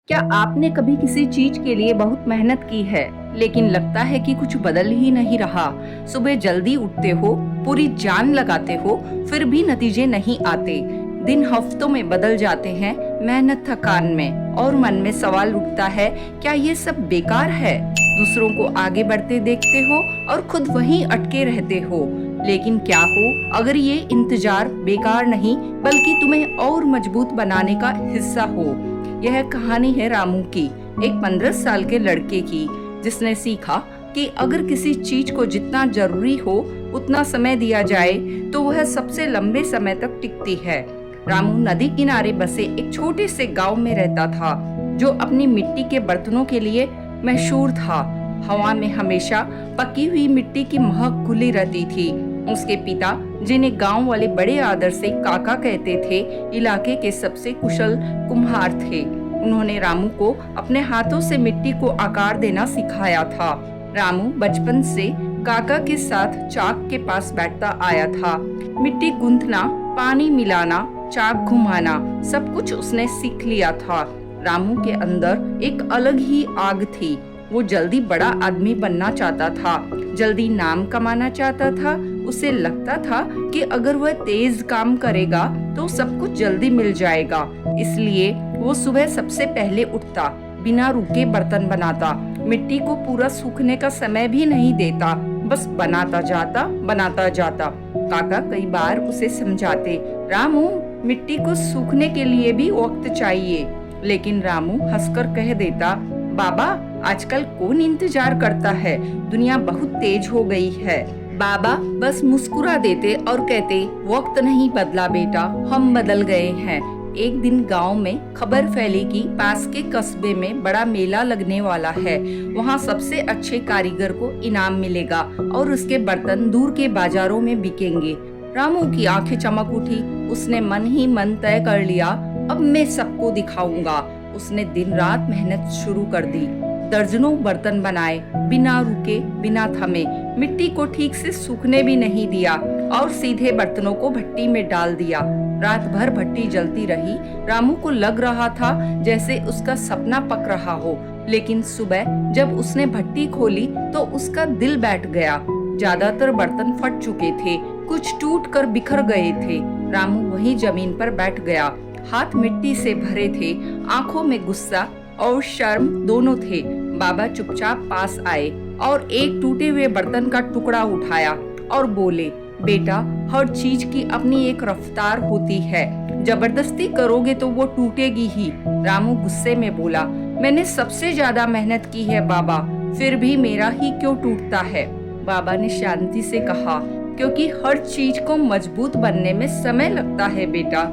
क्या आपने कभी किसी चीज के लिए बहुत मेहनत की है, लेकिन लगता है कि कुछ बदल ही नहीं रहा? सुबह जल्दी उठते हो, पूरी जान लगाते हो, फिर भी नतीजे नहीं आते। दिन हफ्तों में बदल जाते हैं, मेहनत थकान में, और मन में सवाल उठता है, क्या ये सब बेकार है? दूसरों को आगे बढ़ते देखते हो और खुद वहीं अटके रहते हो। लेकिन क्या हो अगर ये इंतजार बेकार नहीं, बल्कि तुम्हें और मजबूत बनाने का हिस्सा हो? यह कहानी है रामू की, एक 15 साल के लड़के की, जिसने सीखा कि अगर किसी चीज को जितना जरूरी हो उतना समय दिया जाए तो वह सबसे लंबे समय तक टिकती है। रामू नदी किनारे बसे एक छोटे से गांव में रहता था, जो अपनी मिट्टी के बर्तनों के लिए मशहूर था। हवा में हमेशा पकी हुई मिट्टी की महक घुली रहती थी। उसके पिता, जिन्हें गांव वाले बड़े आदर से काका कहते थे, इलाके के सबसे कुशल कुम्हार थे। उन्होंने रामू को अपने हाथों से मिट्टी को आकार देना सिखाया था। रामू बचपन से काका के साथ चाक के पास बैठता आया था। मिट्टी गूंथना, पानी मिलाना, चाक घुमाना, सब कुछ उसने सीख लिया था। रामू के अंदर एक अलग ही आग थी। वो जल्दी बड़ा आदमी बनना चाहता था, जल्दी नाम कमाना चाहता था। उसे लगता था कि अगर वह तेज काम करेगा तो सब कुछ जल्दी मिल जाएगा। इसलिए वो सुबह सबसे पहले उठता, बिना रुके बर्तन बनाता, मिट्टी को पूरा सूखने का समय भी नहीं देता, बस बनाता जाता। काका कई बार उसे समझाते, रामू, मिट्टी को सूखने के लिए भी वक्त चाहिए। लेकिन रामू हंसकर कह देता, बाबा, आजकल कौन इंतजार करता है, दुनिया बहुत तेज हो गई है। बाबा बस मुस्कुरा देते और कहते, वक्त नहीं बदला बेटा, हम बदल गए हैं। एक दिन गांव में खबर फैली कि पास के कस्बे में बड़ा मेला लगने वाला है। वहां सबसे अच्छे कारीगर को इनाम मिलेगा और उसके बर्तन दूर के बाजारों में बिकेंगे। रामू की आंखें चमक उठी। उसने मन ही मन तय कर लिया, अब मैं सबको दिखाऊंगा। उसने दिन रात मेहनत शुरू कर दी। दर्जनों बर्तन बनाए, बिना रुके, बिना थमे। मिट्टी को ठीक से सूखने भी नहीं दिया और सीधे बर्तनों को भट्टी में डाल दिया। रात भर भट्टी जलती रही। रामू को लग रहा था जैसे उसका सपना पक रहा हो। लेकिन सुबह जब उसने भट्टी खोली तो उसका दिल बैठ गया। ज्यादातर बर्तन फट चुके थे, कुछ टूट कर बिखर गए थे। रामू वहीं जमीन पर बैठ गया। हाथ मिट्टी से भरे थे, आंखों में गुस्सा और शर्म दोनों थे। बाबा चुपचाप पास आए और एक टूटे हुए बर्तन का टुकड़ा उठाया और बोले, बेटा, हर चीज की अपनी एक रफ्तार होती है, जबरदस्ती करोगे तो वो टूटेगी ही। रामू गुस्से में बोला, मैंने सबसे ज्यादा मेहनत की है बाबा, फिर भी मेरा ही क्यों टूटता है? बाबा ने शांति से कहा, क्योंकि हर चीज को मजबूत बनने में समय लगता है बेटा।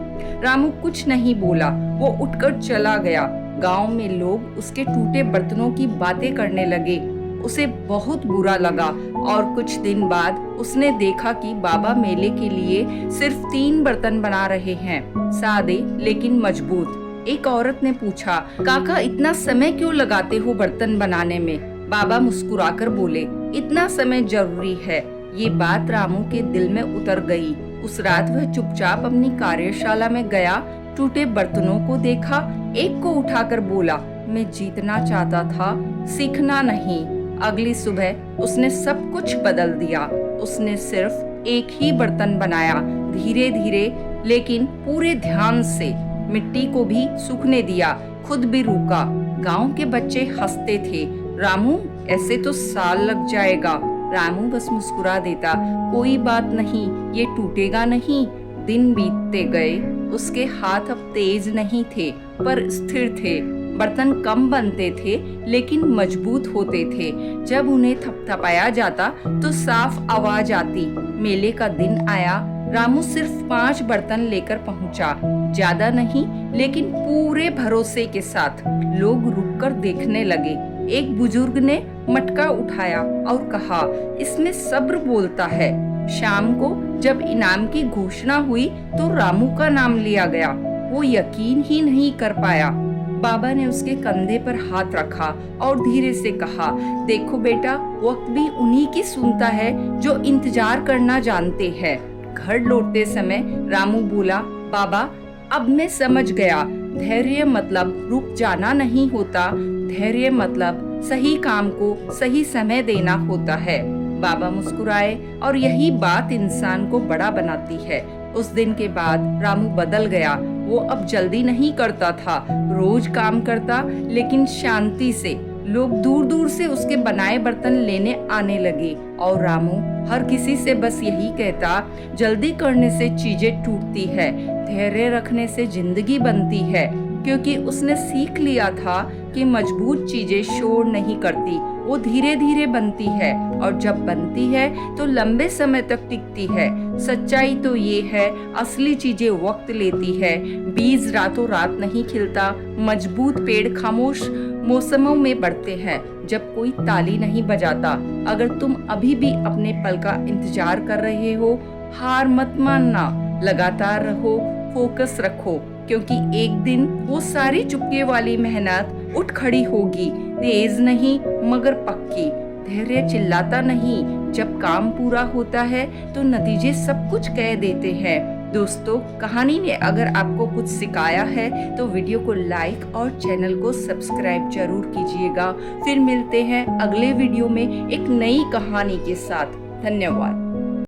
रामू कुछ नहीं बोला, वो उठकर चला गया। गांव में लोग उसके टूटे बर्तनों की बातें करने लगे। उसे बहुत बुरा लगा और कुछ दिन बाद उसने देखा कि बाबा मेले के लिए सिर्फ 3 बर्तन बना रहे हैं, सादे लेकिन मजबूत। एक औरत ने पूछा, काका, इतना समय क्यों लगाते हो बर्तन बनाने में? बाबा मुस्कुराकर बोले, इतना समय जरूरी है। ये बात रामू के दिल में उतर गई। उस रात वह चुपचाप अपनी कार्यशाला में गया, टूटे बर्तनों को देखा, एक को उठाकर बोला, मैं जीतना चाहता था, सीखना नहीं। अगली सुबह उसने सब कुछ बदल दिया। उसने सिर्फ एक ही बर्तन बनाया, धीरे धीरे लेकिन पूरे ध्यान से। मिट्टी को भी सूखने दिया, खुद भी रुका। गांव के बच्चे हंसते थे, रामू, ऐसे तो साल लग जाएगा। रामू बस मुस्कुरा देता, कोई बात नहीं, ये टूटेगा नहीं। दिन बीतते गए। उसके हाथ अब तेज नहीं थे, पर स्थिर थे। बर्तन कम बनते थे, लेकिन मजबूत होते थे। जब उन्हें थपथपाया जाता तो साफ आवाज आती। मेले का दिन आया। रामू सिर्फ 5 बर्तन लेकर पहुंचा, ज्यादा नहीं, लेकिन पूरे भरोसे के साथ। लोग रुककर देखने लगे। एक बुजुर्ग ने मटका उठाया और कहा, इसमें सब्र बोलता है। शाम को जब इनाम की घोषणा हुई तो रामू का नाम लिया गया। वो यकीन ही नहीं कर पाया। बाबा ने उसके कंधे पर हाथ रखा और धीरे से कहा, देखो बेटा, वक्त भी उन्हीं की सुनता है जो इंतजार करना जानते हैं। घर लौटते समय रामू बोला, बाबा, अब मैं समझ गया, धैर्य मतलब रुक जाना नहीं होता, धैर्य मतलब सही काम को सही समय देना होता है। बाबा मुस्कुराए और यही बात इंसान को बड़ा बनाती है। उस दिन के बाद रामू बदल गया। वो अब जल्दी नहीं करता था, रोज काम करता, लेकिन शांति से। लोग दूर दूर से उसके बनाए बर्तन लेने आने लगे और रामू हर किसी से बस यही कहता, जल्दी करने से चीजें टूटती है, धैर्य रखने से जिंदगी बनती है। क्योंकि उसने सीख लिया था कि मजबूत चीजें शोर नहीं करती, वो धीरे धीरे बनती है, और जब बनती है तो लंबे समय तक टिकती है। सच्चाई तो ये है, असली चीजें वक्त लेती है। बीज रातों रात नहीं खिलता, मजबूत पेड़ खामोश मौसमों में बढ़ते हैं जब कोई ताली नहीं बजाता। अगर तुम अभी भी अपने पल का इंतजार कर रहे हो, हार मत मानना, लगातार रहो, फोकस रखो, क्योंकि एक दिन वो सारी चुपके वाली मेहनत उठ खड़ी होगी, तेज नहीं मगर पक्की। धैर्य चिल्लाता नहीं, जब काम पूरा होता है तो नतीजे सब कुछ कह देते हैं। दोस्तों, कहानी ने अगर आपको कुछ सिखाया है तो वीडियो को लाइक और चैनल को सब्सक्राइब जरूर कीजिएगा। फिर मिलते हैं अगले वीडियो में एक नई कहानी के साथ। धन्यवाद।